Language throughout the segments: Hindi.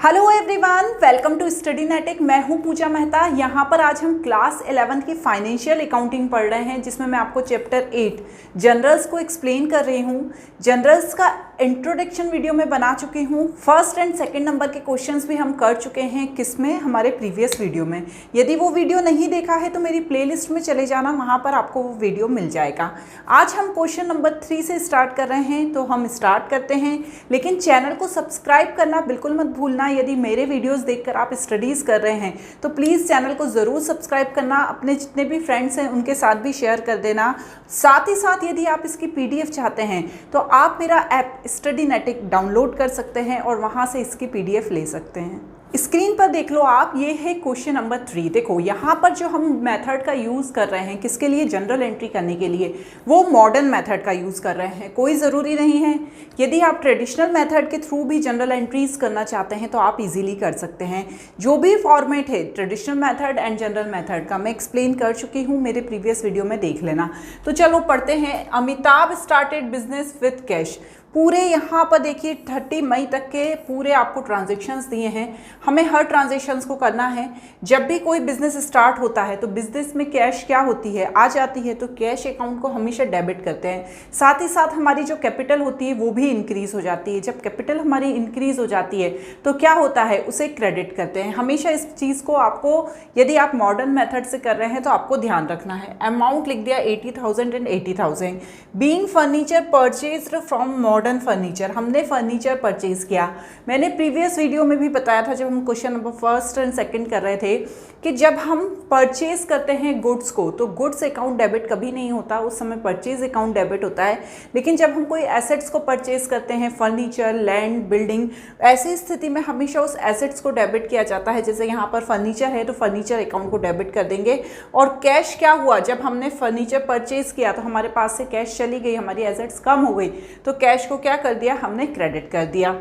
Hello everyone, welcome to Studynetic. मैं हूं पूजा मेहता। यहां पर आज हम क्लास 11 की फाइनेंशियल अकाउंटिंग पढ़ रहे हैं, जिसमें मैं आपको चैप्टर 8 जनरल्स को एक्सप्लेन कर रही हूं। जनरल्स का इंट्रोडक्शन वीडियो में बना चुकी हूं। फर्स्ट एंड सेकंड नंबर के क्वेश्चंस भी हम कर चुके हैं किसमें, हमारे प्रीवियस वीडियो में। यदि वो वीडियो नहीं देखा है तो मेरी प्लेलिस्ट में चले जाना, वहाँ पर आपको वो वीडियो मिल जाएगा। आज हम क्वेश्चन नंबर 3 से स्टार्ट कर रहे हैं, तो हम स्टार्ट करते हैं। लेकिन चैनल को सब्सक्राइब करना बिल्कुल मत भूलना। यदि मेरे वीडियोस देखकर आप स्टडीज़ कर रहे हैं तो प्लीज़ चैनल को ज़रूर सब्सक्राइब करना। अपने जितने भी फ्रेंड्स हैं उनके साथ भी शेयर कर देना। साथ ही साथ यदि आप इसकी पीडीएफ चाहते हैं तो आप मेरा ऐप स्टडीनेटिक डाउनलोड कर सकते हैं और वहाँ से इसकी पीडीएफ ले सकते हैं। स्क्रीन पर देख लो आप, ये है क्वेश्चन नंबर 3। देखो यहाँ पर जो हम मेथड का यूज़ कर रहे हैं किसके लिए, जनरल एंट्री करने के लिए, वो मॉडर्न मेथड का यूज़ कर रहे हैं। कोई ज़रूरी नहीं है, यदि आप ट्रेडिशनल मेथड के थ्रू भी जनरल एंट्रीज करना चाहते हैं तो आप इजीली कर सकते हैं। जो भी फॉर्मेट है traditional method and general method का मैं एक्सप्लेन कर चुकी हूँ, मेरे प्रीवियस वीडियो में देख लेना। तो चलो पढ़ते हैं। Amitabh started business with cash. पूरे यहाँ पर देखिए 30 मई तक के पूरे आपको ट्रांजेक्शन्स दिए हैं। हमें हर ट्रांजेक्शन्स को करना है। जब भी कोई बिजनेस स्टार्ट होता है तो बिजनेस में कैश क्या होती है, आ जाती है, तो कैश अकाउंट को हमेशा डेबिट करते हैं। साथ ही साथ हमारी जो कैपिटल होती है वो भी इंक्रीज़ हो जाती है। जब कैपिटल हमारी इंक्रीज़ हो जाती है तो क्या होता है, उसे क्रेडिट करते हैं। हमेशा इस चीज़ को आपको, यदि आप मॉडर्न मेथड से कर रहे हैं तो आपको ध्यान रखना है। अमाउंट लिख दिया 80,000 and 80,000। Being furniture purchased from modern furniture. हमने फर्नीचर परचेज किया। मैंने प्रीवियस वीडियो में भी बताया था, जब हम question number first and second कर रहे थे, कि जब हम परचेज करते हैं गुड्स को तो गुड्स अकाउंट डेबिट कभी नहीं होता, उस समय परचेज अकाउंट डेबिट होता है। लेकिन जब हम कोई एसेट्स को परचेज करते हैं, फर्नीचर, लैंड, बिल्डिंग, ऐसी स्थिति में हमेशा उस एसेट्स को डेबिट किया जाता है। जैसे यहाँ पर फर्नीचर है तो फर्नीचर अकाउंट को डेबिट कर देंगे। और कैश क्या हुआ, जब हमने फर्नीचर परचेज किया तो हमारे पास से कैश चली गई, हमारी एसेट्स कम हो गई, तो कैश को क्या कर दिया, हमने क्रेडिट कर दिया।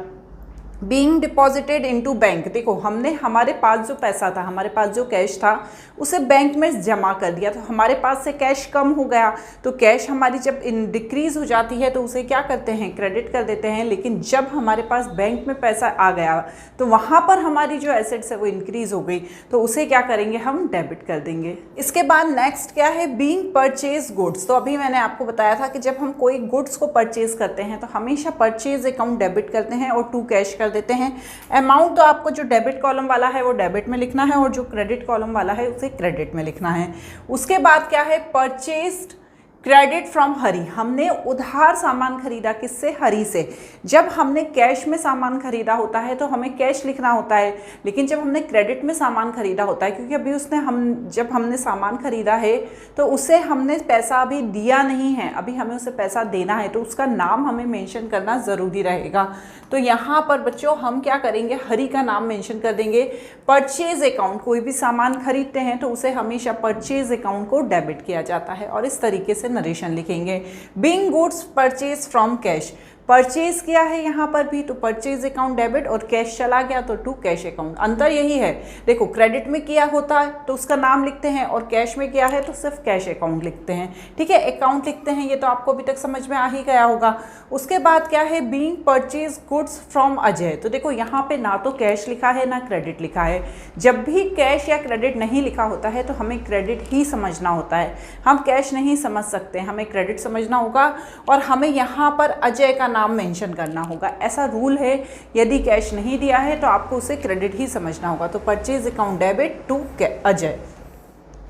Being deposited into bank. देखो हमने, हमारे पास जो पैसा था, हमारे पास जो कैश था, उसे बैंक में जमा कर दिया, तो हमारे पास से कैश कम हो गया। तो कैश हमारी जब डिक्रीज हो जाती है तो उसे क्या करते हैं, क्रेडिट कर देते हैं। लेकिन जब हमारे पास बैंक में पैसा आ गया तो वहाँ पर हमारी जो एसेट्स है वो इंक्रीज हो गई, तो उसे क्या करेंगे, हम डेबिट कर देंगे। इसके बाद नेक्स्ट क्या है, बीइंग परचेज गुड्स। तो अभी मैंने आपको बताया था कि जब हम कोई गुड्स को परचेज करते हैं तो हमेशा परचेज अकाउंट डेबिट करते हैं और टू कैश देते हैं। अमाउंट तो आपको जो डेबिट कॉलम वाला है वो डेबिट में लिखना है और जो क्रेडिट कॉलम वाला है उसे क्रेडिट में लिखना है। उसके बाद क्या है, परचेज्ड क्रेडिट फ्रॉम हरी। हमने उधार सामान खरीदा, किससे, हरी से। जब हमने कैश में सामान खरीदा होता है तो हमें कैश लिखना होता है, लेकिन जब हमने क्रेडिट में सामान खरीदा होता है, क्योंकि अभी उसने जब हमने सामान खरीदा है तो उसे हमने पैसा अभी दिया नहीं है, अभी हमें उसे पैसा देना है, तो उसका नाम हमें मेंशन करना ज़रूरी रहेगा। तो यहाँ पर बच्चों हम क्या करेंगे, हरी का नाम मेंशन कर देंगे। परचेज अकाउंट, कोई भी सामान खरीदते हैं तो उसे हमेशा परचेज अकाउंट को डेबिट किया जाता है और इस तरीके से नरेशन लिखेंगे। Being goods purchase from cash. Purchase किया है यहाँ पर भी तो परचेज अकाउंट डेबिट, और कैश चला गया तो टू कैश अकाउंट। अंतर यही है, देखो क्रेडिट में किया होता है तो उसका नाम लिखते हैं और कैश में किया है तो सिर्फ कैश अकाउंट लिखते हैं। ठीक है, अकाउंट लिखते हैं, ये तो आपको अभी तक समझ में आ ही गया होगा। उसके बाद क्या है, being purchase goods from Ajay. तो देखो यहाँ पे ना तो कैश लिखा है ना क्रेडिट लिखा है। जब भी कैश या क्रेडिट नहीं लिखा होता है तो हमें क्रेडिट ही समझना होता है, हम कैश नहीं समझ सकते, हमें क्रेडिट समझना होगा। और हमें यहाँ पर अजय का नाम मेंशन करना होगा, ऐसा रूल है। यदि कैश नहीं दिया है तो आपको उसे क्रेडिट ही समझना होगा। तो purchase account debit to Ajay.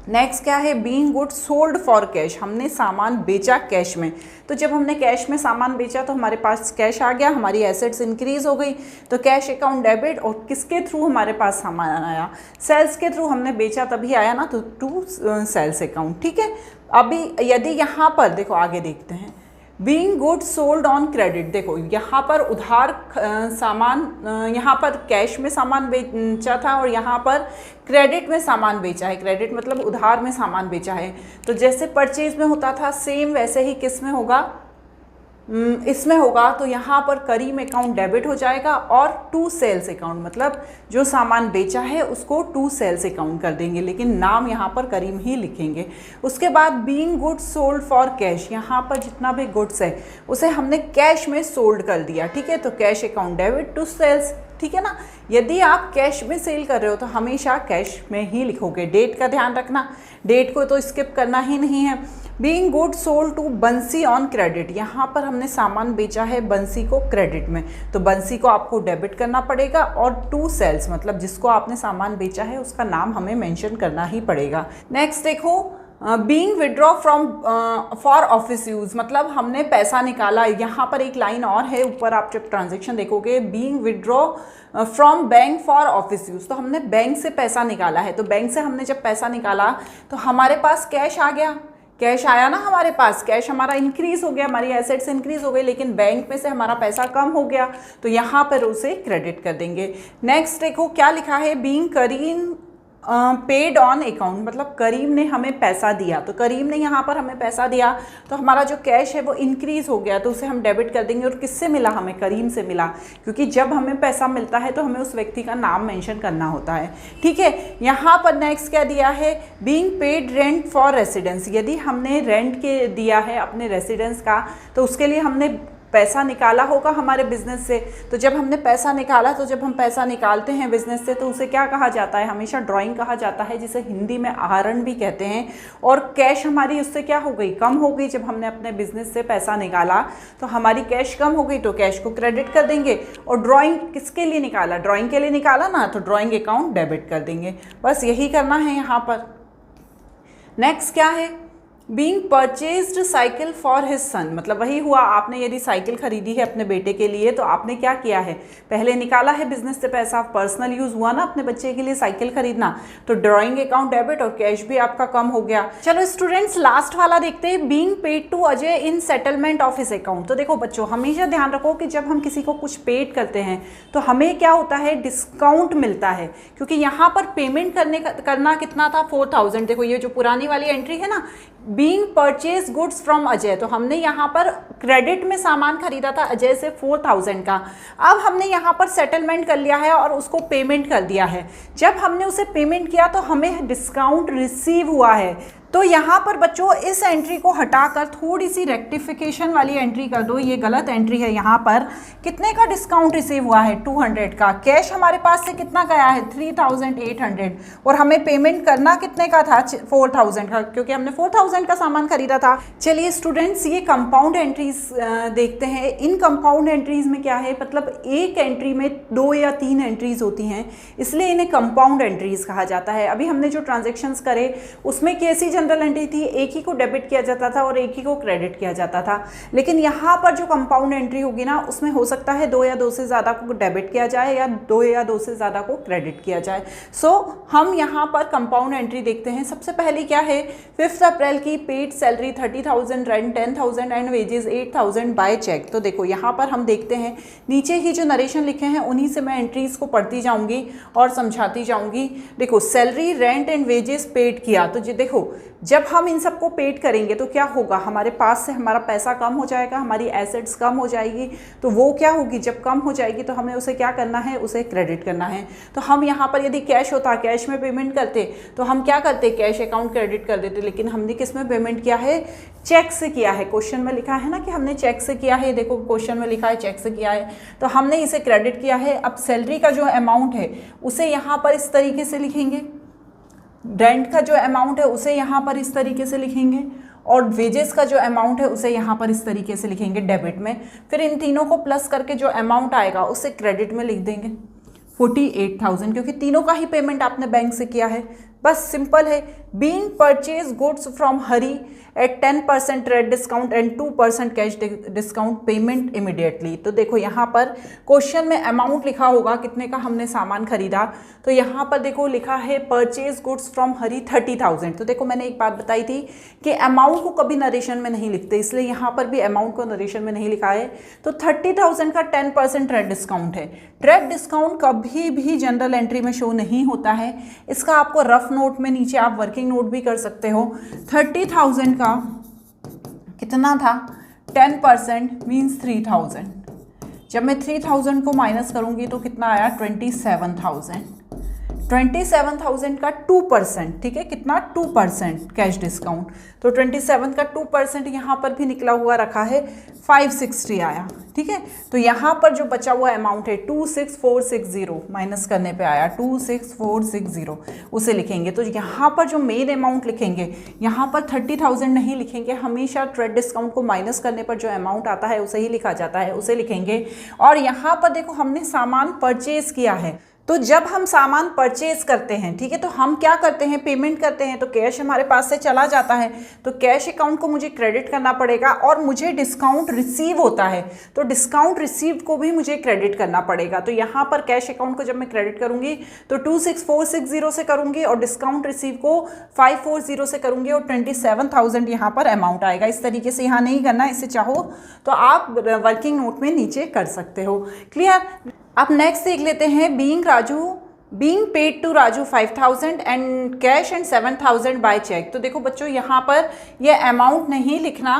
Next क्या है, being goods sold for cash. हमने सामान बेचा कैश में, तो जब हमने कैश में सामान बेचा तो हमारे पास कैश आ गया, हमारी एसेट्स इंक्रीज हो गई, तो कैश अकाउंट डेबिट। और किसके थ्रू हमारे पास सामान आया, सेल्स के थ्रू हमने बेचा तभी आया ना, तो टू सेल्स अकाउंट। ठीक है, अभी यदि यहाँ पर देखो आगे देखते हैं, being goods sold on credit. देखो यहाँ पर उधार सामान, यहाँ पर कैश में सामान बेचा था और यहाँ पर क्रेडिट में सामान बेचा है। क्रेडिट मतलब उधार में सामान बेचा है। तो जैसे परचेज में होता था सेम वैसे ही किस में होगा, इसमें होगा। तो यहाँ पर करीम अकाउंट डेबिट हो जाएगा और टू सेल्स अकाउंट, मतलब जो सामान बेचा है उसको टू सेल्स अकाउंट कर देंगे, लेकिन नाम यहाँ पर करीम ही लिखेंगे। उसके बाद being goods sold for cash, यहाँ पर जितना भी गुड्स है उसे हमने कैश में सोल्ड कर दिया। ठीक है, तो cash account debit to sales. ठीक है ना। यदि आप कैश में सेल कर रहे हो तो हमेशा कैश में ही लिखोगे। डेट का ध्यान रखना, डेट को तो स्किप करना ही नहीं है। बीइंग गुड सोल्ड टू बंसी ऑन क्रेडिट, यहाँ पर हमने सामान बेचा है बंसी को क्रेडिट में, तो बंसी को आपको डेबिट करना पड़ेगा और टू सेल्स मतलब जिसको आपने सामान बेचा है उसका नाम हमें मेंशन करना ही पड़ेगा। नेक्स्ट देखो, being withdraw from for office use, मतलब हमने पैसा निकाला। यहाँ पर एक लाइन और है ऊपर, आप जब ट्रांजेक्शन देखोगे, being withdraw from bank for office use, तो हमने बैंक से पैसा निकाला है। तो बैंक से हमने जब पैसा निकाला तो हमारे पास कैश आ गया, कैश आया ना हमारे पास, कैश हमारा इंक्रीज हो गया, हमारी एसेट्स इंक्रीज हो गई, लेकिन बैंक में से हमारा पैसा कम हो गया, तो यहाँ पर उसे क्रेडिट कर देंगे। नेक्स्ट देखो क्या लिखा है, being Karim paid on account, मतलब करीम ने हमें पैसा दिया, तो करीम ने यहाँ पर हमें पैसा दिया तो हमारा जो कैश है वो इंक्रीज हो गया, तो उसे हम डेबिट कर देंगे। और किससे मिला, हमें करीम से मिला, क्योंकि जब हमें पैसा मिलता है तो हमें उस व्यक्ति का नाम मेंशन करना होता है, ठीक है। यहाँ पर नेक्स्ट क्या दिया है, being paid rent for residence, यदि हमने रेंट के दिया है अपने रेसिडेंस का तो उसके लिए हमने पैसा निकाला होगा हमारे बिजनेस से। तो जब हमने पैसा निकाला, तो जब हम पैसा निकालते हैं बिजनेस से तो उसे क्या कहा जाता है, हमेशा ड्राइंग कहा जाता है, जिसे हिंदी में आहरण भी कहते हैं। और कैश हमारी उससे क्या हो गई, कम हो गई। जब हमने अपने बिजनेस से पैसा निकाला तो हमारी कैश कम हो गई, तो कैश को क्रेडिट कर देंगे। और ड्राइंग किसके लिए निकाला, ड्राइंग के लिए निकाला ना, तो ड्राइंग अकाउंट डेबिट कर देंगे। बस यही करना है यहाँ पर। नेक्स्ट क्या है, being purchased cycle for his son, मतलब वही हुआ, आपने यदि साइकिल खरीदी है अपने बेटे के लिए तो आपने क्या किया है, पहले निकाला है बिजनेस से पैसा, पर्सनल यूज हुआ ना अपने बच्चे के लिए साइकिल खरीदना, तो ड्राइंग अकाउंट डेबिट और कैश भी आपका कम हो गया। चलो स्टूडेंट्स लास्ट वाला देखते हैं, being paid to Ajay in settlement of his account. तो देखो बच्चों, हमेशा ध्यान रखो कि जब हम किसी को कुछ पेड करते हैं तो हमें क्या होता है, डिस्काउंट मिलता है, क्योंकि यहाँ पर पेमेंट करना कितना था, 4000। देखो ये जो पुरानी वाली एंट्री है ना, being purchase goods from Ajay, तो हमने यहाँ पर क्रेडिट में सामान खरीदा था अजय से 4000 का। अब हमने यहाँ पर सेटलमेंट कर लिया है और उसको पेमेंट कर दिया है। जब हमने उसे पेमेंट किया तो हमें डिस्काउंट रिसीव हुआ है। तो यहाँ पर बच्चों इस एंट्री को हटाकर थोड़ी सी रेक्टिफिकेशन वाली एंट्री कर दो, ये गलत एंट्री है। यहाँ पर कितने का डिस्काउंट रिसीव हुआ है, 200 का। कैश हमारे पास से कितना गया है, 3800, और हमें पेमेंट करना कितने का था, 4000 का, क्योंकि हमने 4000 का सामान खरीदा था। चलिए स्टूडेंट्स, ये कंपाउंड एंट्रीज देखते हैं। इन कंपाउंड एंट्रीज में क्या है, मतलब एक एंट्री में 2 या 3 एंट्रीज होती हैं, इसलिए इन्हें कंपाउंड एंट्रीज कहा जाता है। अभी हमने जो ट्रांजेक्शन्स करे उसमें कैसी जनरल एंट्री थी, एक ही को डेबिट किया जाता था और एक ही को क्रेडिट किया जाता था। लेकिन यहाँ पर जो कंपाउंड एंट्री होगी ना, उसमें हो सकता है 2 या 2 से ज़्यादा को डेबिट किया जाए या 2 या 2 से ज़्यादा को क्रेडिट किया जाए। सो हम यहाँ पर कंपाउंड एंट्री देखते हैं। सबसे पहले क्या है, 5 अप्रैल की paid salary 30,000, rent 10,000 and wages 8,000 by cheque. तो देखो यहाँ पर हम देखते हैं नीचे ही जो नरेशन लिखे हैं उन्हीं से मैं एंट्रीज को पढ़ती जाऊँगी और समझाती जाऊँगी। देखो salary, rent and wages paid किया, तो देखो जब हम इन सबको पेड करेंगे तो क्या होगा, हमारे पास से हमारा पैसा कम हो जाएगा, हमारी एसेट्स कम हो जाएगी। तो वो क्या होगी, जब कम हो जाएगी तो हमें उसे क्या करना है, उसे क्रेडिट करना है। तो हम यहाँ पर यदि कैश होता, कैश में पेमेंट करते तो हम क्या करते, कैश अकाउंट क्रेडिट कर देते। लेकिन हमने किस में पेमेंट किया है, चेक से किया है। क्वेश्चन में लिखा है ना कि हमने चेक से किया है, देखो क्वेश्चन में लिखा है चेक से किया है, तो हमने इसे क्रेडिट किया है। अब सैलरी का जो अमाउंट है उसे यहाँ पर इस तरीके से लिखेंगे, रेंट का जो अमाउंट है उसे यहाँ पर इस तरीके से लिखेंगे, और वेजेस का जो अमाउंट है उसे यहाँ पर इस तरीके से लिखेंगे डेबिट में। फिर इन तीनों को प्लस करके जो अमाउंट आएगा उसे क्रेडिट में लिख देंगे 48,000, क्योंकि तीनों का ही पेमेंट आपने बैंक से किया है। बस सिंपल है। Being purchase goods from Hari at 10% rate discount and 2% cash discount, payment immediately. तो देखो यहाँ पर क्वेश्चन में अमाउंट लिखा होगा कितने का हमने सामान खरीदा, तो यहाँ पर देखो लिखा है परचेज गुड्स फ्रॉम हरी 30,000। तो देखो मैंने एक बात बताई थी कि अमाउंट को कभी नरेशन में नहीं लिखते, इसलिए यहाँ पर भी अमाउंट को नरेशन में नहीं लिखा है। तो 30,000 का 10% ट्रेड डिस्काउंट है। ट्रेड डिस्काउंट कभी भी जनरल एंट्री में शो नहीं होता है, इसका आपको रफ नोट में नीचे आप वर्किंग नोट भी कर सकते हो। 30,000 का कितना था, 10% मीन्स 3,000। जब मैं 3,000 को माइनस करूंगी तो कितना आया, 27,000। 27,000 का 2%, ठीक है, कितना 2% कैश डिस्काउंट, तो 27 का 2% यहाँ पर भी निकला हुआ रखा है, 560 आया, ठीक है। तो यहाँ पर जो बचा हुआ अमाउंट है 26460 माइनस करने पे आया 26460, उसे लिखेंगे। तो यहाँ पर जो मेन अमाउंट लिखेंगे, यहाँ पर 30,000 नहीं लिखेंगे, हमेशा ट्रेड डिस्काउंट को माइनस करने पर जो अमाउंट आता है उसे ही लिखा जाता है, उसे लिखेंगे। और यहाँ पर देखो हमने सामान परचेज किया है, तो जब हम सामान परचेज करते हैं, ठीक है, तो हम क्या करते हैं, पेमेंट करते हैं, तो कैश हमारे पास से चला जाता है, तो कैश अकाउंट को मुझे क्रेडिट करना पड़ेगा, और मुझे डिस्काउंट रिसीव होता है, तो डिस्काउंट रिसीव्ड को भी मुझे क्रेडिट करना पड़ेगा। तो यहाँ पर कैश अकाउंट को जब मैं क्रेडिट करूंगी तो 26460 से करूंगी, और डिस्काउंट रिसीव को 540 से करूंगी, और 27,000 यहाँ पर अमाउंट आएगा। इस तरीके से यहाँ नहीं करना, इससे चाहो तो आप वर्किंग नोट में नीचे कर सकते हो। क्लियर। अब नेक्स्ट देख लेते हैं, being paid to Raju 5,000 and cash and 7,000 by cheque. तो देखो बच्चों यहाँ पर ये अमाउंट नहीं लिखना,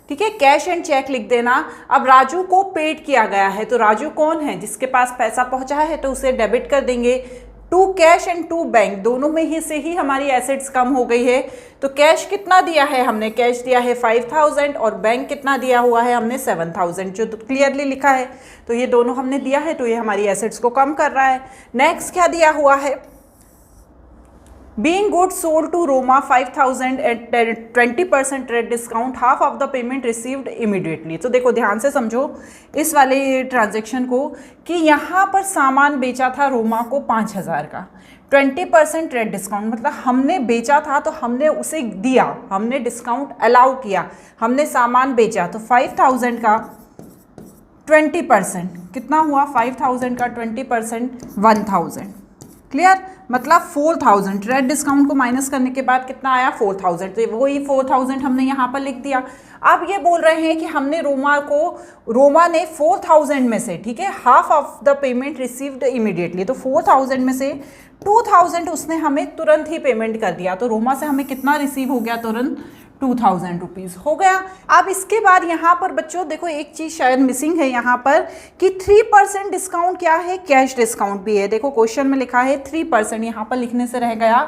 ठीक है, कैश एंड चेक लिख देना। अब राजू को पेड किया गया है, तो राजू कौन है, जिसके पास पैसा पहुंचा है, तो उसे डेबिट कर देंगे। To cash and to bank, दोनों में ही से ही हमारी एसेट्स कम हो गई है। तो कैश कितना दिया है हमने, कैश दिया है 5,000, और बैंक कितना दिया हुआ है हमने 7,000, जो क्लियरली लिखा है। तो ये दोनों हमने दिया है, तो ये हमारी एसेट्स को कम कर रहा है। नेक्स्ट क्या दिया हुआ है, Being goods sold to Roma 5,000 at 20% trade discount, half of the payment received immediately। तो देखो ध्यान से समझो इस वाले ट्रांजेक्शन को, कि यहाँ पर सामान बेचा था रोमा को 5,000 का, 20% ट्रेड डिस्काउंट, मतलब हमने बेचा था तो हमने उसे दिया, हमने डिस्काउंट अलाउ किया, हमने सामान बेचा, तो 5,000 का 20% कितना हुआ, 5,000 का 20% 1,000। क्लियर, मतलब 4,000, ट्रेड डिस्काउंट को माइनस करने के बाद कितना आया 4,000, तो वही 4,000 हमने यहाँ पर लिख दिया। अब ये बोल रहे हैं कि हमने रोमा ने 4,000 में से, ठीक है, half of the payment received immediately, तो 4,000 में से 2,000 उसने हमें तुरंत ही पेमेंट कर दिया। तो रोमा से हमें कितना रिसीव हो गया, तुरंत 2,000 रुपीज़ हो गया। अब इसके बाद यहाँ पर बच्चों देखो एक चीज़ शायद मिसिंग है यहाँ पर, कि 3% डिस्काउंट क्या है, कैश डिस्काउंट भी है। देखो क्वेश्चन में लिखा है 3%, यहाँ पर लिखने से रह गया,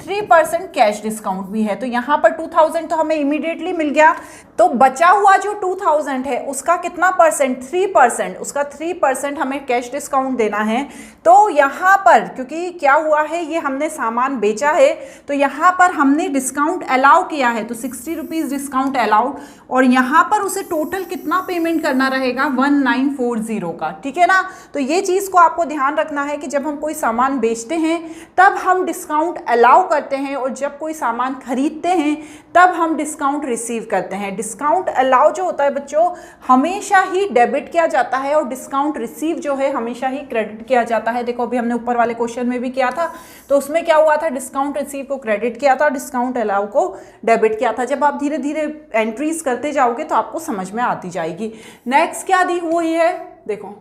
3% कैश डिस्काउंट भी है। तो यहाँ पर 2,000 तो हमें इमीडिएटली मिल गया, तो बचा हुआ जो 2,000 है उसका कितना परसेंट, 3%, उसका 3% हमें कैश डिस्काउंट देना है। तो यहाँ पर क्योंकि क्या हुआ है, ये हमने सामान बेचा है, तो यहाँ पर हमने डिस्काउंट अलाउ किया है, तो 60 रुपीज़ डिस्काउंट अलाउड, और यहाँ पर उसे टोटल कितना पेमेंट करना रहेगा, 1940 का, ठीक है ना। तो ये चीज़ को आपको ध्यान रखना है कि जब हम कोई सामान बेचते हैं तब हम डिस्काउंट अलाउ करते हैं, और जब कोई सामान खरीदते हैं तब हम डिस्काउंट रिसीव करते हैं। डिस्काउंट अलाउ जो होता है बच्चों हमेशा ही डेबिट किया जाता है, और डिस्काउंट रिसीव जो है हमेशा ही क्रेडिट किया जाता है। देखो अभी हमने ऊपर वाले क्वेश्चन में भी किया था, तो उसमें क्या हुआ था, डिस्काउंट रिसीव को क्रेडिट किया था, डिस्काउंट अलाउ को डेबिट किया था। जब आप धीरे धीरे एंट्रीज करते जाओगे तो आपको समझ में आती जाएगी। नेक्स्ट क्या दी हुई है, देखो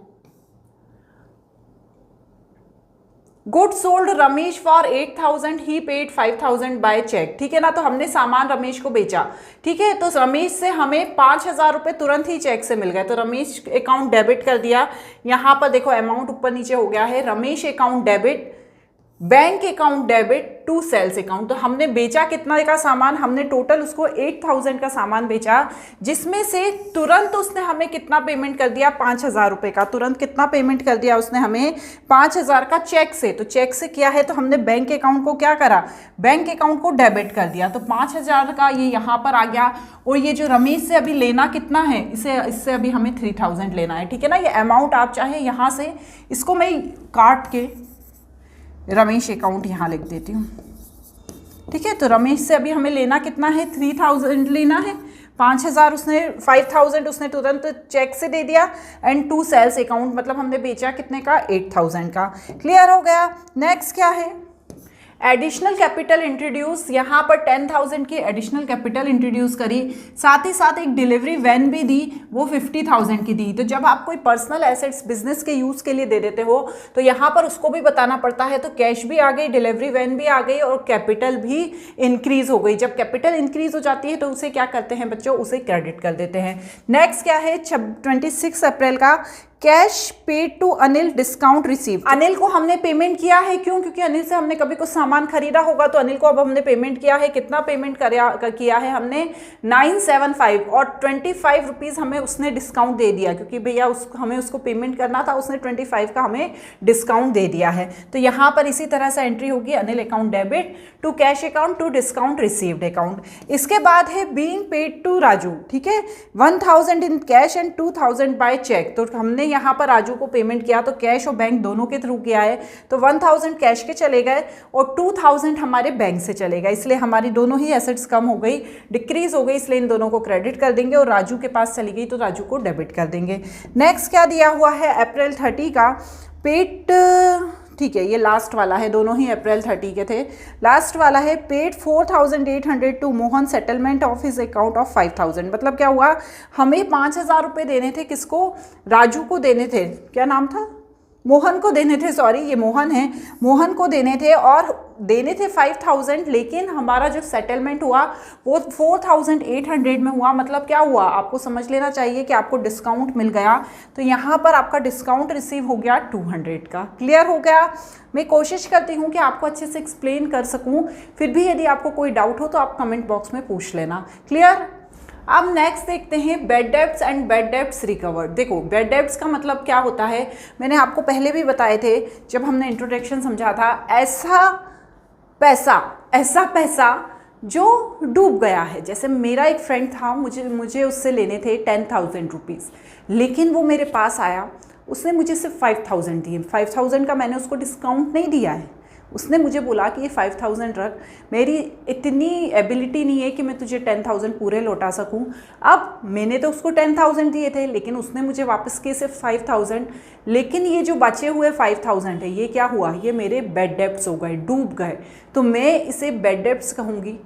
good sold Ramesh for 8,000, he paid 5,000 by cheque, ठीक है ना। तो हमने सामान रमेश को बेचा, ठीक है, तो रमेश से हमें 5,000 रुपये तुरंत ही चेक से मिल गए, तो रमेश अकाउंट डेबिट कर दिया। यहाँ पर देखो अमाउंट ऊपर नीचे हो गया है, Ramesh account debit, bank account debit to sales account. तो हमने बेचा कितना का सामान, हमने टोटल उसको 8,000 का सामान बेचा, जिसमें से तुरंत उसने हमें कितना पेमेंट कर दिया, 5,000 रुपये का, तुरंत कितना पेमेंट कर दिया उसने हमें 5,000 का चेक से। तो चेक से किया है तो हमने बैंक अकाउंट को क्या करा, बैंक अकाउंट को डेबिट कर दिया, तो 5,000 का ये यहाँ पर आ गया। और ये जो रमेश से अभी लेना कितना है, इससे अभी हमें 3,000 लेना है, ठीक है ना। ये अमाउंट आप चाहे यहाँ से, इसको मैं काट के रमेश अकाउंट यहाँ लिख देती हूँ, ठीक है। तो रमेश से अभी हमें लेना कितना है, 3,000 लेना है, 5,000 उसने, 5,000 उसने तुरंत चेक से दे दिया, एंड टू सेल्स अकाउंट मतलब हमने बेचा कितने का, 8,000 का। क्लियर हो गया। नेक्स्ट क्या है, एडिशनल कैपिटल इंट्रोड्यूस, यहाँ पर 10,000 की एडिशनल कैपिटल इंट्रोड्यूस करी, साथ ही साथ एक डिलीवरी वैन भी दी, वो 50,000 की दी। तो जब आप कोई पर्सनल एसेट्स बिजनेस के यूज़ के लिए दे देते हो तो यहाँ पर उसको भी बताना पड़ता है। तो कैश भी आ गई, डिलीवरी वैन भी आ गई, और कैपिटल भी इंक्रीज हो गई। जब कैपिटल इंक्रीज हो जाती है तो उसे क्या करते हैं बच्चों, उसे क्रेडिट कर देते हैं। नेक्स्ट क्या है, 26 अप्रैल का, cash paid to Anil discount receive. Anil को हमने पेमेंट किया है, क्यों? क्योंकि अनिल से हमने कभी कुछ सामान खरीदा होगा, तो अनिल को अब हमने पेमेंट किया है। कितना पेमेंट किया है हमने? 975, और 25 रुपीज़ हमें उसने डिस्काउंट दे दिया, क्योंकि भैया हमें उसको पेमेंट करना था, उसने 25 का हमें डिस्काउंट दे दिया है। तो यहाँ पर इसी तरह से एंट्री होगी, Anil account debit to cash account to discount received account. इसके बाद है बीइंग पेड टू राजू, ठीक है, 1000 in cash and 2000 by cheque. तो हमने यहाँ पर राजू को पेमेंट किया, तो कैश और बैंक दोनों के थ्रू किया है, तो 1000 कैश के चले गए और 2000 हमारे बैंक से चले गए, इसलिए हमारी दोनों ही एसेट्स कम हो गई, डिक्रीज हो गई, इसलिए इन दोनों को क्रेडिट कर देंगे, और राजू के पास चली गई तो राजू को डेबिट कर देंगे। नेक्स्ट क्या दिया हुआ है? अप्रैल 30 का पेड, ठीक है, ये लास्ट वाला है, दोनों ही अप्रैल 30 के थे। लास्ट वाला है paid 4800 to Mohan settlement of his account of 5000। मतलब क्या हुआ, हमें 5000 रुपये देने थे, किसको? राजू को देने थे, क्या नाम था? मोहन को देने थे, सॉरी ये मोहन है, मोहन को देने थे, और देने थे 5000, लेकिन हमारा जो सेटलमेंट हुआ वो 4800 में हुआ। मतलब क्या हुआ, आपको समझ लेना चाहिए कि आपको डिस्काउंट मिल गया, तो यहाँ पर आपका डिस्काउंट रिसीव हो गया 200 का। क्लियर हो गया? मैं कोशिश करती हूँ कि आपको अच्छे से एक्सप्लेन कर सकूँ, फिर भी यदि आपको कोई डाउट हो तो आप कमेंट बॉक्स में पूछ लेना। क्लियर? अब नेक्स्ट देखते हैं bad debts and bad debts recovered. देखो बैड डेब्ट्स का मतलब क्या होता है, मैंने आपको पहले भी बताए थे जब हमने इंट्रोडक्शन समझा था। ऐसा पैसा जो डूब गया है। जैसे मेरा एक फ्रेंड था, मुझे उससे लेने थे 10,000 रुपीज़, लेकिन वो मेरे पास आया, उसने मुझे सिर्फ 5000 दिए। 5000 का मैंने उसको डिस्काउंट नहीं दिया है, उसने मुझे बोला कि ये 5000 रख, मेरी इतनी एबिलिटी नहीं है कि मैं तुझे 10,000 पूरे लौटा सकूं। अब मैंने तो उसको 10,000 दिए थे, लेकिन उसने मुझे वापस किए सिर्फ 5000, लेकिन ये जो बचे हुए 5000 है, ये क्या हुआ, ये मेरे बैड डेब्ट्स हो गए, डूब गए, तो मैं इसे बैड डेब्ट्स कहूँगी।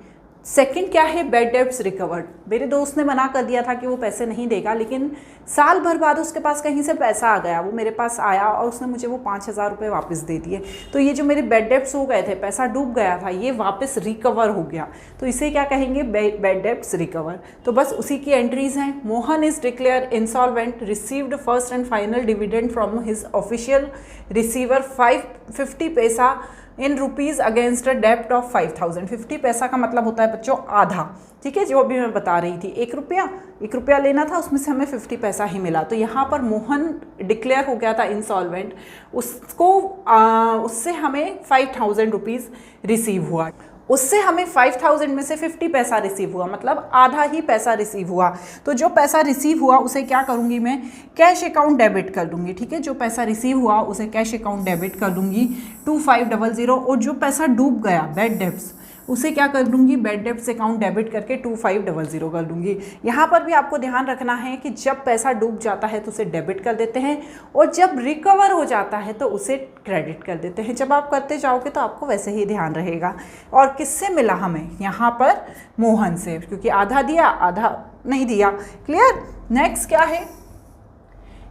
सेकंड क्या है? Bad debts recovered. मेरे दोस्त ने मना कर दिया था कि वो पैसे नहीं देगा, लेकिन साल भर बाद उसके पास कहीं से पैसा आ गया, वो मेरे पास आया और उसने मुझे वो 5000 रुपये वापस दे दिए। तो ये जो मेरे बैड डेब्ट्स हो गए थे, पैसा डूब गया था, ये वापस रिकवर हो गया, तो इसे क्या कहेंगे? Bad debts recover. तो बस उसी की एंट्रीज हैं। Mohan is declare insolvent, received first and final dividend from his official receiver 50 paisa in rupees against a डेप्ट ऑफ 5000। 50 पैसा का मतलब होता है बच्चों आधा, ठीक है, जो अभी मैं बता रही थी। 1 रुपया लेना था, उसमें से हमें 50 पैसा ही मिला। तो यहाँ पर मोहन डिक्लेयर हो गया था इंसॉल्वेंट, उससे हमें 5000 रुपीज़ रिसीव हुआ, उससे हमें 5000 में से 50 पैसा रिसीव हुआ, मतलब आधा ही पैसा रिसीव हुआ। तो जो पैसा रिसीव हुआ उसे क्या करूँगी मैं? कैश अकाउंट डेबिट कर दूँगी, ठीक है, जो पैसा रिसीव हुआ उसे कैश अकाउंट डेबिट कर दूँगी 2500, और जो पैसा डूब गया बैड डेब्ट्स, उसे क्या कर दूँगी? बैड डेब्ट्स अकाउंट डेबिट करके 2500 कर दूँगी। यहाँ पर भी आपको ध्यान रखना है कि जब पैसा डूब जाता है तो उसे डेबिट कर देते हैं, और जब रिकवर हो जाता है तो उसे क्रेडिट कर देते हैं। जब आप करते जाओगे तो आपको वैसे ही ध्यान रहेगा। और किससे मिला हमें? यहाँ पर मोहन से, क्योंकि आधा दिया आधा नहीं दिया। क्लियर? नेक्स्ट क्या है?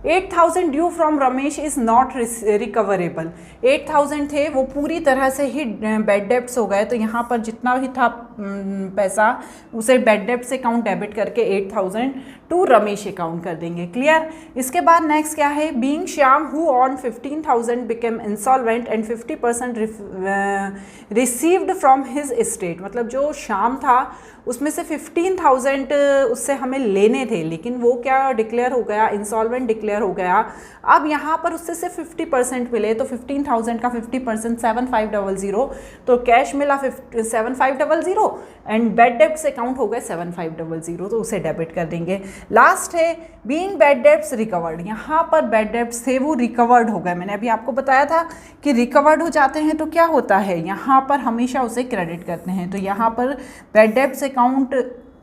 8000 due from Ramesh is not recoverable. 8000 थे, वो पूरी तरह से ही बैड डेब्ट्स हो गए, तो यहाँ पर जितना भी था पैसा उसे बैड डेब्ट्स अकाउंट डेबिट करके 8000 टू रमेश अकाउंट कर देंगे। क्लियर? इसके बाद नेक्स्ट क्या है? Being Shyam who on 15,000 became insolvent and 50% received from his estate. मतलब जो श्याम था उसमें से 15,000 उससे हमें लेने थे, लेकिन वो क्या डिक्लेयर हो गया? इंसॉल्वेंट डिक्लेयर हो गया। अब यहाँ पर उससे सिर्फ 50% मिले, तो 15,000 का 50% 7500, तो कैश मिला 7500 एंड बैड डेब्ट्स अकाउंट हो गए 7500, तो उसे डेबिट कर देंगे। लास्ट है बीइंग बैड डेब्ट्स रिकवर्ड। यहाँ पर बैड डेब्ट्स थे वो रिकवर्ड हो गए। मैंने अभी आपको बताया था कि रिकवर्ड हो जाते हैं तो क्या होता है, यहाँ पर हमेशा उसे क्रेडिट करते हैं। तो यहाँ पर बैड डेब्ट्स अकाउंट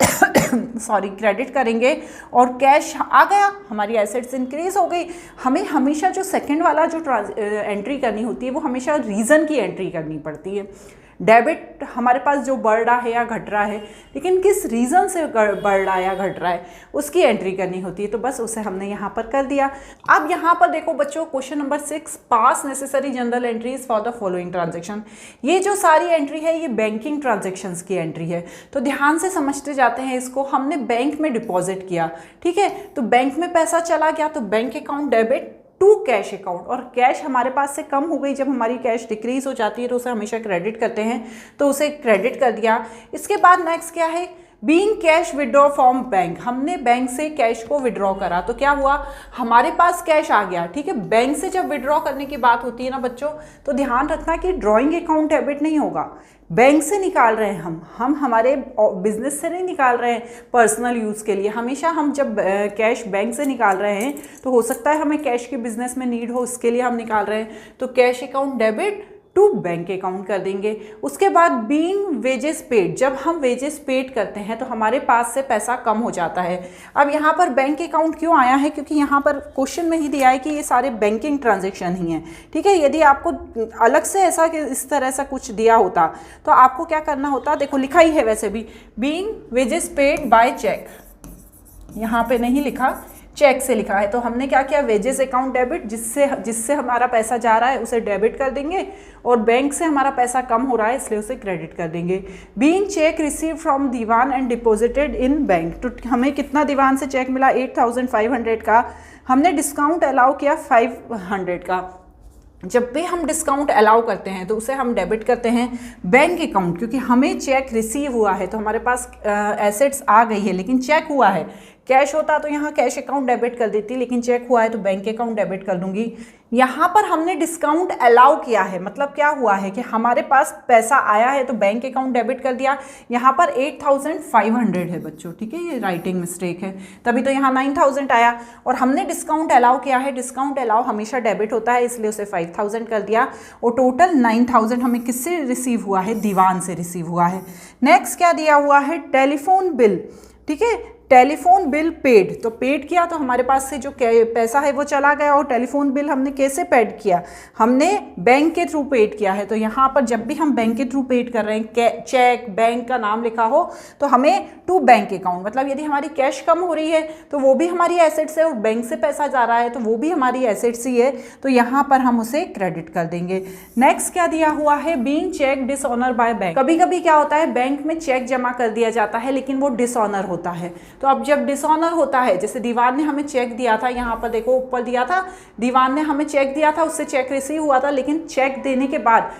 क्रेडिट करेंगे और कैश आ गया, हमारी एसेट्स इंक्रीज हो गई। हमें हमेशा जो सेकंड वाला जो एंट्री करनी होती है वो हमेशा रीज़न की एंट्री करनी पड़ती है। डेबिट हमारे पास जो बढ़ रहा है या घट रहा है, लेकिन किस रीज़न से बढ़ रहा है या घट रहा है उसकी एंट्री करनी होती है, तो बस उसे हमने यहाँ पर कर दिया। अब यहाँ पर देखो बच्चों, question number 6, pass necessary general entries for the following transaction. ये जो सारी एंट्री है ये बैंकिंग ट्रांजेक्शन्स की एंट्री है, तो ध्यान से समझते जाते हैं इसको। हमने बैंक में डिपॉजिट किया, ठीक है, तो बैंक में पैसा चला गया तो bank account debit to cash account, और कैश हमारे पास से कम हो गई, जब हमारी कैश डिक्रीज हो जाती है तो उसे हमेशा क्रेडिट करते हैं, तो उसे क्रेडिट कर दिया। इसके बाद नेक्स्ट क्या है, being cash withdraw from bank, हमने बैंक से कैश को विड्रॉ करा तो क्या हुआ, हमारे पास कैश आ गया। ठीक है, बैंक से जब विड्रॉ करने की बात होती है ना बच्चों, तो ध्यान रखना कि ड्रॉइंग अकाउंट डेबिट नहीं होगा, बैंक से निकाल रहे हैं हम हमारे बिजनेस से नहीं निकाल रहे हैं पर्सनल यूज़ के लिए। हमेशा हम जब कैश बैंक से निकाल रहे हैं तो हो सकता है हमें कैश की बिजनेस में नीड हो, उसके लिए हम निकाल रहे हैं, तो cash account debit to bank account कर देंगे। उसके बाद बीइंग वेजेस पेड, जब हम वेजेस पेड करते हैं तो हमारे पास से पैसा कम हो जाता है। अब यहाँ पर बैंक अकाउंट क्यों आया है, क्योंकि यहाँ पर क्वेश्चन में ही दिया है कि ये सारे बैंकिंग ट्रांजेक्शन ही हैं। ठीक है, यदि आपको अलग से ऐसा कि इस तरह से कुछ दिया होता तो आपको क्या करना होता, देखो लिखा ही है वैसे भी, being wages paid by cheque, यहाँ पे नहीं लिखा, चेक से लिखा है, तो हमने क्या किया, वेजेस अकाउंट डेबिट, जिससे हमारा पैसा जा रहा है उसे डेबिट कर देंगे, और बैंक से हमारा पैसा कम हो रहा है इसलिए उसे क्रेडिट कर देंगे। Being cheque receive from Diwan and deposited in bank, तो हमें कितना दीवान से चेक मिला, 8500 का, हमने डिस्काउंट अलाउ किया 500 का। जब भी हम डिस्काउंट अलाउ करते हैं तो उसे हम डेबिट करते हैं बैंक अकाउंट, क्योंकि हमें चेक रिसीव हुआ है तो हमारे पास एसेट्स आ गई है, लेकिन चेक हुआ है। कैश होता तो यहाँ कैश अकाउंट डेबिट कर देती, लेकिन चेक हुआ है तो बैंक अकाउंट डेबिट कर दूंगी। यहाँ पर हमने डिस्काउंट अलाउ किया है, मतलब क्या हुआ है कि हमारे पास पैसा आया है तो बैंक अकाउंट डेबिट कर दिया। यहाँ पर 8500 है बच्चों, ठीक है, ये राइटिंग मिस्टेक है, तभी तो यहाँ 9000 आया, और हमने डिस्काउंट अलाउ किया है। डिस्काउंट अलाउ हमेशा डेबिट होता है इसलिए उसे 5000 कर दिया, और टोटल 9000 हमें किससे रिसीव हुआ है, दीवान से रिसीव हुआ है। नेक्स्ट क्या दिया हुआ है, टेलीफोन बिल। ठीक है, टेलीफोन बिल पेड, तो पेड किया तो हमारे पास से जो पैसा है वो चला गया, और टेलीफोन बिल हमने कैसे पेड किया, हमने बैंक के थ्रू पेड किया है। तो यहाँ पर जब भी हम बैंक के थ्रू पेड कर रहे हैं, चेक, बैंक का नाम लिखा हो तो हमें टू बैंक अकाउंट, मतलब यदि हमारी कैश कम हो रही है तो वो भी हमारी एसेट्स है, और बैंक से पैसा जा रहा है तो वो भी हमारी एसेट्स ही है, तो यहाँ पर हम उसे क्रेडिट कर देंगे। नेक्स्ट क्या दिया हुआ है, being cheque dishonour by bank, कभी कभी क्या होता है बैंक में चेक जमा कर दिया जाता है लेकिन वो डिसऑनर होता है। तो अब जब डिसऑनर होता है, जैसे दीवान ने हमें चेक दिया था, यहाँ पर देखो ऊपर दिया था, दीवान ने हमें चेक दिया था, उससे चेक रिसीव हुआ था, लेकिन चेक देने के बाद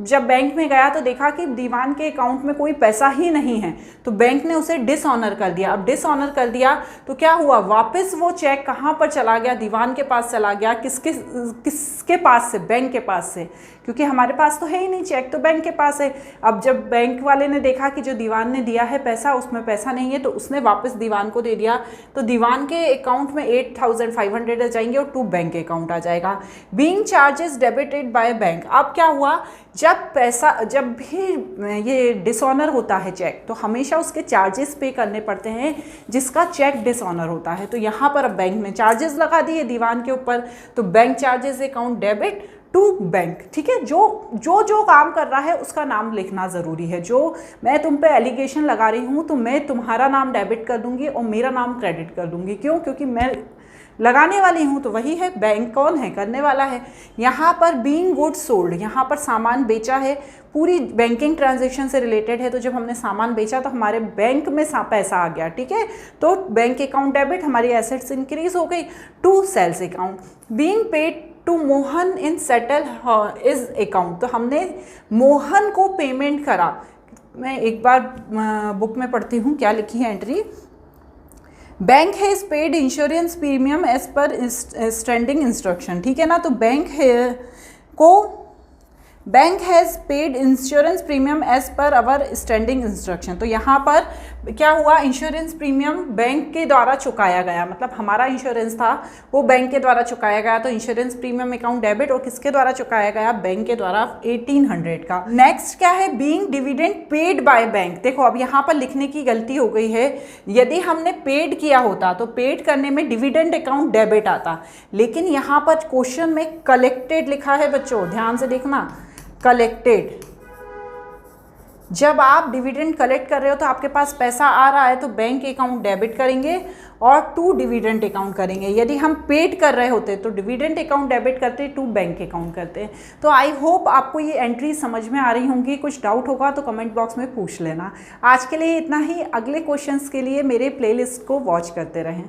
जब बैंक में गया तो देखा कि दीवान के अकाउंट में कोई पैसा ही नहीं है, तो बैंक ने उसे डिसऑनर कर दिया। अब डिसऑनर कर दिया तो क्या हुआ, वापस वो चेक कहाँ पर चला गया, दीवान के पास चला गया। किसके पास से, बैंक के पास से, क्योंकि हमारे पास तो है ही नहीं, चेक तो बैंक के पास है। अब जब बैंक वाले ने देखा कि जो दीवान ने दिया है पैसा, उसमें पैसा नहीं है, तो उसने वापस दीवान को दे दिया, तो दीवान के अकाउंट में 8500 आ जाएंगे और टू बैंक अकाउंट आ जाएगा। Being charges debited by bank, अब क्या हुआ, जब भी ये डिसऑनर होता है चेक, तो हमेशा उसके चार्जेस पे करने पड़ते हैं जिसका चेक डिसऑनर होता है। तो यहाँ पर अब बैंक में चार्जेस लगा दिए दीवान के ऊपर, तो bank charges account debit to bank. ठीक है, जो काम कर रहा है उसका नाम लिखना ज़रूरी है। जो मैं तुम पे एलिगेशन लगा रही हूँ तो मैं तुम्हारा नाम डेबिट कर दूंगी और मेरा नाम क्रेडिट कर दूंगी। क्यों, क्योंकि मैं लगाने वाली हूँ तो वही है, बैंक कौन है, करने वाला है। यहाँ पर बीइंग गुड्स सोल्ड, यहाँ पर सामान बेचा है, पूरी बैंकिंग ट्रांजैक्शन से रिलेटेड है। तो जब हमने सामान बेचा तो हमारे बैंक में पैसा आ गया। ठीक है, तो बैंक अकाउंट डेबिट, हमारी एसेट्स इंक्रीज हो गई to sales account. Being paid to Mohan in settle is account, तो हमने मोहन को पेमेंट करा। मैं एक बार बुक में पढ़ती हूँ क्या लिखी है entry, bank has paid insurance premium as per standing instruction. ठीक है ना, तो bank has paid insurance premium as per our standing instruction. तो यहाँ पर क्या हुआ, इंश्योरेंस प्रीमियम बैंक के द्वारा चुकाया गया, मतलब हमारा इंश्योरेंस था वो बैंक के द्वारा चुकाया गया, तो इंश्योरेंस प्रीमियम अकाउंट डेबिट, और किसके द्वारा चुकाया गया, बैंक के द्वारा 1800 का। नेक्स्ट क्या है, being dividend paid by bank. देखो अब यहाँ पर लिखने की गलती हो गई है, यदि हमने पेड किया होता तो पेड करने में डिविडेंड अकाउंट डेबिट आता, लेकिन यहाँ पर क्वेश्चन में कलेक्टेड लिखा है बच्चों, ध्यान से देखना, कलेक्टेड। जब आप डिविडेंड कलेक्ट कर रहे हो तो आपके पास पैसा आ रहा है तो बैंक अकाउंट डेबिट करेंगे और टू डिविडेंड अकाउंट करेंगे। यदि हम पेड कर रहे होते तो डिविडेंड अकाउंट डेबिट करते, टू बैंक अकाउंट करते। तो आई होप आपको ये एंट्री समझ में आ रही होंगी। कुछ डाउट होगा तो कमेंट बॉक्स में पूछ लेना। आज के लिए इतना ही, अगले क्वेश्चंस के लिए मेरे प्लेलिस्ट को वॉच करते रहें।